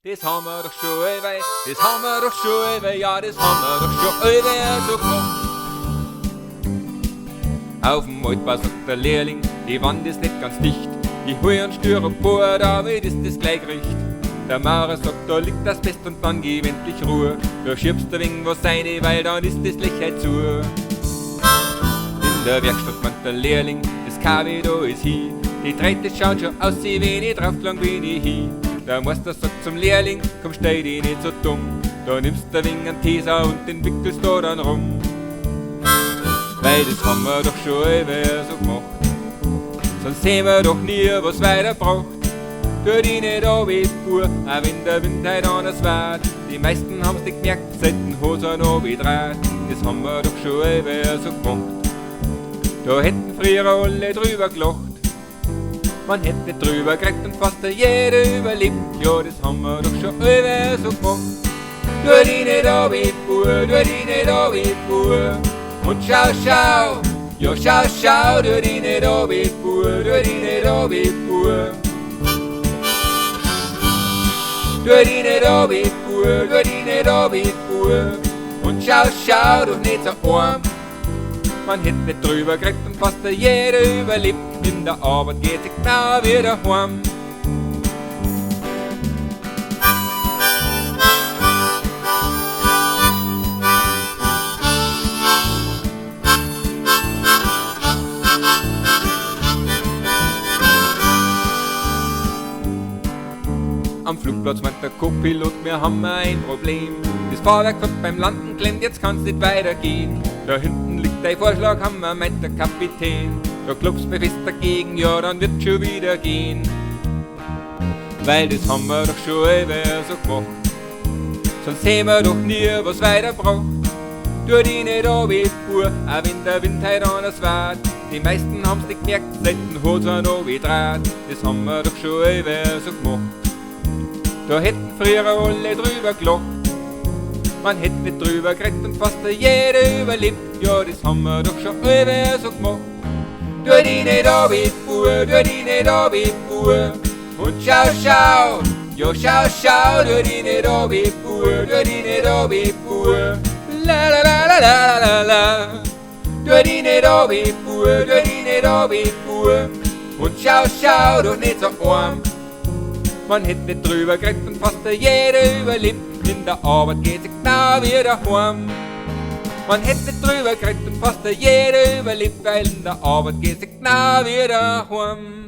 Das haben wir doch schon allweil, das haben wir doch schon allweil, ja, das haben wir doch schon allweil so gemacht. Auf dem Altbau sagt der Lehrling, die Wand ist nicht ganz dicht. Ich hol einen Styropor, damit ist das gleich recht. Der Maurer sagt, da liegt das Best und dann gib endlich Ruhe. Da schiebst du wegen was rein, weil dann ist das Löcher zu. In der Werkstatt meint der Lehrling, das KW da ist hin. Die Drähte schauen schon aus, wie wenn ich draufgelang bin ich hin. Der Meister sagt zum Lehrling, komm steh dich nicht so dumm. Da nimmst du wegen einen Teser und den wickelst da dann rum. Weil das haben wir doch schon allweil so gemacht. Sonst sehen wir doch nie, was weiterbraucht. Tu dich nicht an wie Bur, auch wenn der Wind heute anders weht. Die meisten haben's nicht gemerkt, selten Hosen an wie Draht. Das haben wir doch schon allweil so gemacht. Da hätten früher alle drüber gelacht. Man hätte drüber gekriegt und fast jeder überlebt. Ja, das haben wir doch schon allweil so gemacht. Tu dich nicht an wie Bur, tu dich nicht an wie Bur. Und schau, schau, ja schau, schau, tu dich nicht an wie Bur, tu dich nicht an wie Bur. Tu dich nicht an wie Bur, tu dich nicht an wie Bur. Und schau, schau, doch nicht so arm. Man hätte nicht drüber gekriegt und fast jeder überlebt. In der Arbeit geht sich genau wieder heim. Am Flugplatz meint der Co-Pilot, wir haben ein Problem. Das Fahrwerk hat beim Landen klemmt, jetzt kann's nicht weitergehen. Da hinten liegt dein Vorschlaghammer, meint der Kapitän. Da klopfst mir fest dagegen, ja, dann wird schon wieder gehen. Weil das haben wir doch schon allweil so gemacht. Sonst sehen wir doch nie, was weiter braucht. Tu dich nicht an wie Bur, auch wenn der Wind heute anders weht. Die meisten haben's nicht gemerkt, selten Hosen an wie Draht. Das haben wir doch schon allweil so gemacht. Da hätten früher alle drüber gelacht. Man hätte nicht drüber gekriegt und fast jeder überlebt. Ja, das haben wir doch schon allweil so gemacht. Tu dich nicht an wie Bur, tu dich nicht an wie Bur. Und schau, schau, ja schau, schau, tu dich nicht an wie Bur, tu dich nicht an wie Bur. La la la la la la la. Tu dich nicht an wie Bur, tu dich nicht an wie Bur. Und schau, schau, doch nicht so arm. Man hätte nicht drüber gekriegt und fast jeder überlebt. In der Arbeit geht sich genau wieder heim. Man hätte nicht drüber gekriegt und fast jeder überlebt, weil in der Arbeit geht sich genau wieder heim.